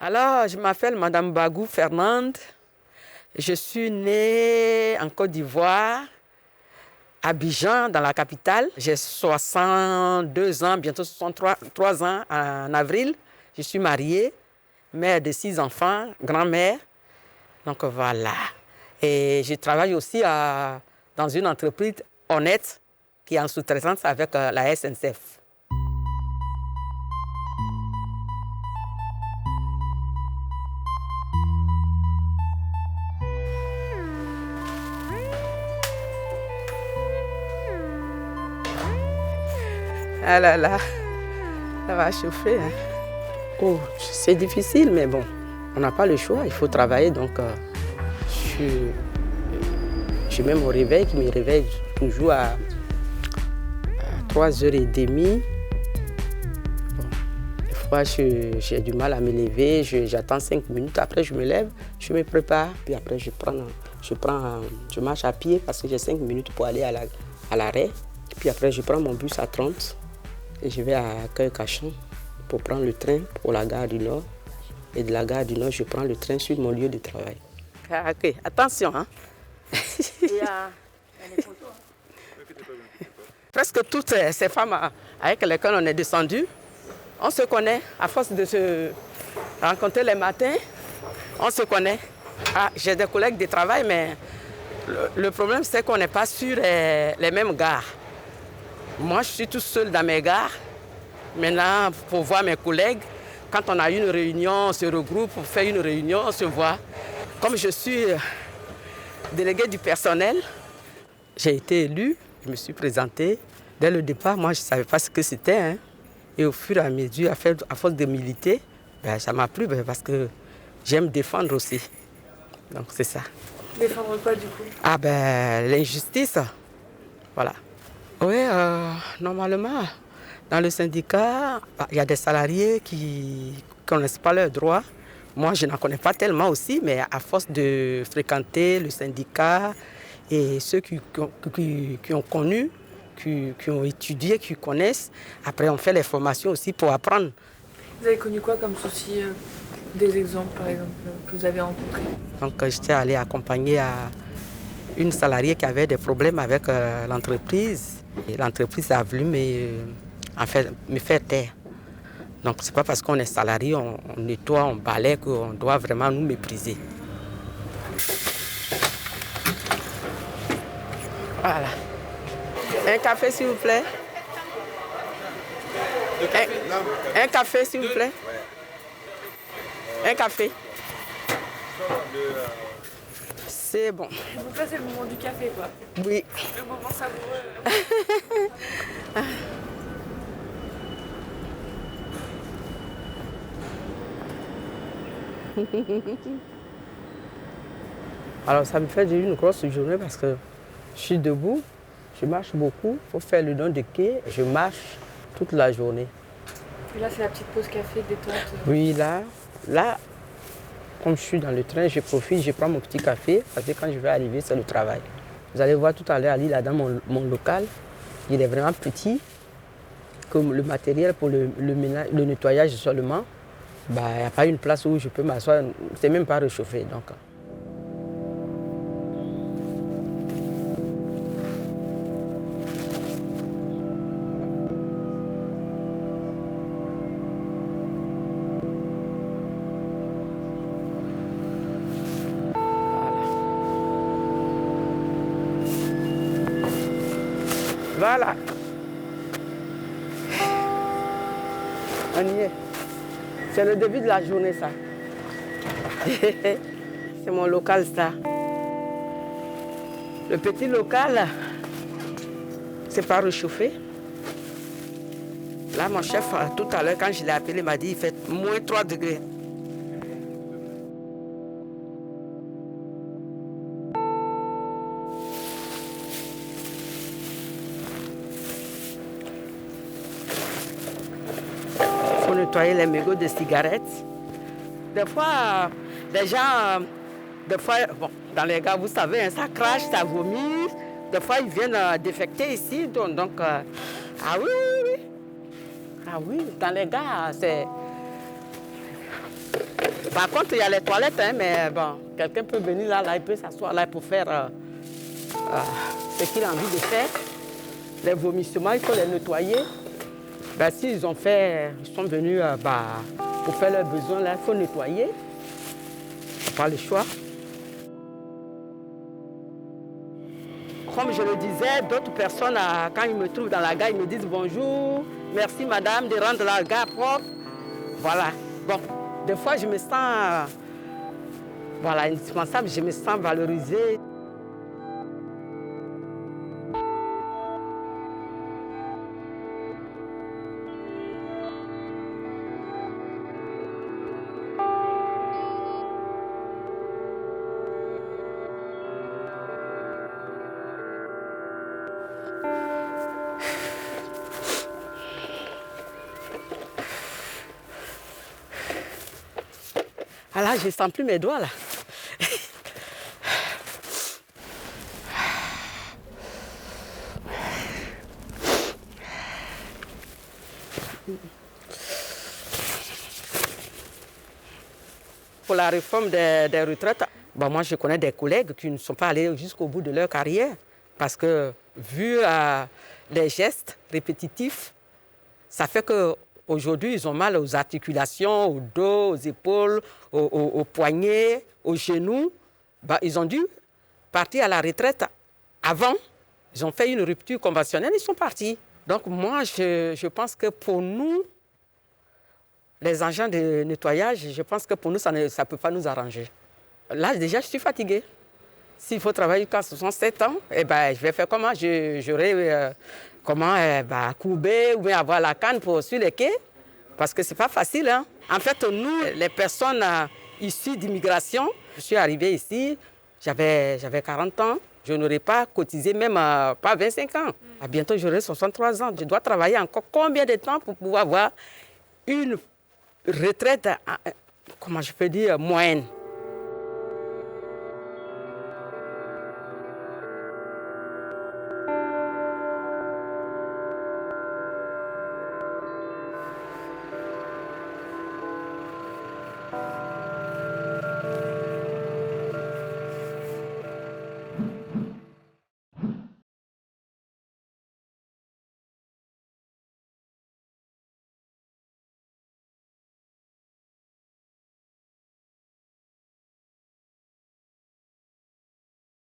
Alors, je m'appelle Madame Bagou Fernande. Je suis née en Côte d'Ivoire, à Abidjan, dans la capitale. J'ai 62 ans, bientôt 63 ans en avril. Je suis mariée, mère de 6 enfants, grand-mère. Donc voilà. Et je travaille aussi dans une entreprise honnête qui est en sous-traitance avec la SNCF. Ah là là, ça va chauffer. Hein. Oh, c'est difficile, mais bon, on n'a pas le choix, il faut travailler. Donc, je mets mon réveil qui me réveille toujours à 3h30. Bon, des fois, j'ai du mal à me lever, j'attends 5 minutes, après je me lève, je me prépare, puis après je marche à pied parce que j'ai 5 minutes pour aller à l'arrêt. Puis après, je prends mon bus à 30 et je vais à Cœur-Cachon pour prendre le train pour la gare du Nord. Et de la gare du Nord, je prends le train sur mon lieu de travail. Ok, attention. Hein? Presque toutes ces femmes avec lesquelles on est descendu, on se connaît à force de se rencontrer les matins. On se connaît. Ah, j'ai des collègues de travail, mais le problème, c'est qu'on n'est pas sur les mêmes gares. Moi, je suis tout seul dans mes gares. Maintenant, pour voir mes collègues, quand on a une réunion, on se regroupe pour faire une réunion, on se voit. Comme je suis déléguée du personnel, j'ai été élue, je me suis présentée. Dès le départ, moi, je ne savais pas ce que c'était. Hein. Et au fur et à mesure, à force de militer, ça m'a plu parce que j'aime défendre aussi. Donc, c'est ça. Défendre quoi, du coup? Ah l'injustice. Voilà. Oui, normalement, dans le syndicat, il y a des salariés qui ne connaissent pas leurs droits. Moi, je n'en connais pas tellement aussi, mais à force de fréquenter le syndicat et ceux qui ont connu, qui ont étudié, qui connaissent, après on fait les formations aussi pour apprendre. Vous avez connu quoi comme souci? Des exemples, par exemple, que vous avez rencontrés? Donc, j'étais allée accompagner une salariée qui avait des problèmes avec l'entreprise. Et l'entreprise a voulu me faire taire. Donc, ce n'est pas parce qu'on est salarié, on nettoie, on balaie qu'on doit vraiment nous mépriser. Voilà. Un café, s'il vous plaît. Un café, s'il vous plaît. Un café. C'est bon. Donc là, c'est le moment du café, quoi. Oui. Le moment savoureux. Alors, ça me fait une grosse journée parce que je suis debout, je marche beaucoup. Il faut faire le don de quai. Je marche toute la journée. Et là, c'est la petite pause café détente. Oui, là, comme je suis dans le train, je profite, je prends mon petit café parce que quand je vais arriver, c'est le travail. Vous allez voir tout à l'heure, Ali, là dans mon local, il est vraiment petit. Comme le matériel pour le nettoyage seulement, il n'y a pas une place où je peux m'asseoir, c'est même pas réchauffé. Donc. Voilà. On y est. C'est le début de la journée, ça. C'est mon local, ça. Le petit local, c'est pas réchauffé. Là, mon chef, tout à l'heure, quand je l'ai appelé, m'a dit il fait moins 3 degrés. Nettoyer les mégots de cigarettes. Des fois, les gens, dans les gars, vous savez, hein, ça crache, ça vomit. Des fois, ils viennent défecter ici. Donc, ah oui. Ah oui, dans les gars, c'est... Par contre, il y a les toilettes, hein, mais bon, quelqu'un peut venir là, il peut s'asseoir là pour faire ce qu'il a envie de faire. Les vomissements, il faut les nettoyer. Ben, s'ils sont venus pour faire leurs besoins, là, il faut nettoyer. Pas le choix. Comme je le disais, d'autres personnes, quand ils me trouvent dans la gare, ils me disent bonjour, merci madame de rendre la gare propre. Voilà. Bon, des fois, je me sens indispensable, je me sens valorisée. Ah là, je ne sens plus mes doigts là. Pour la réforme des retraites, moi je connais des collègues qui ne sont pas allés jusqu'au bout de leur carrière parce que vu les gestes répétitifs, ça fait qu'aujourd'hui ils ont mal aux articulations, au dos, aux épaules, aux poignets, aux genoux. Ils ont dû partir à la retraite avant. Ils ont fait une rupture conventionnelle, ils sont partis. Donc moi je pense que pour nous, les agents de nettoyage, je pense que pour nous, ça ne peut pas nous arranger. Là, déjà, je suis fatiguée. S'il faut travailler jusqu'à 67 ans, je vais faire comment? J'aurai courber ou bien avoir la canne sur les quais. Parce que ce n'est pas facile. Hein? En fait, nous, les personnes issues d'immigration, je suis arrivée ici, j'avais 40 ans. Je n'aurais pas cotisé même pas 25 ans. À bientôt, j'aurai 63 ans. Je dois travailler encore combien de temps pour pouvoir avoir une retraite, comment je peux dire, moyenne.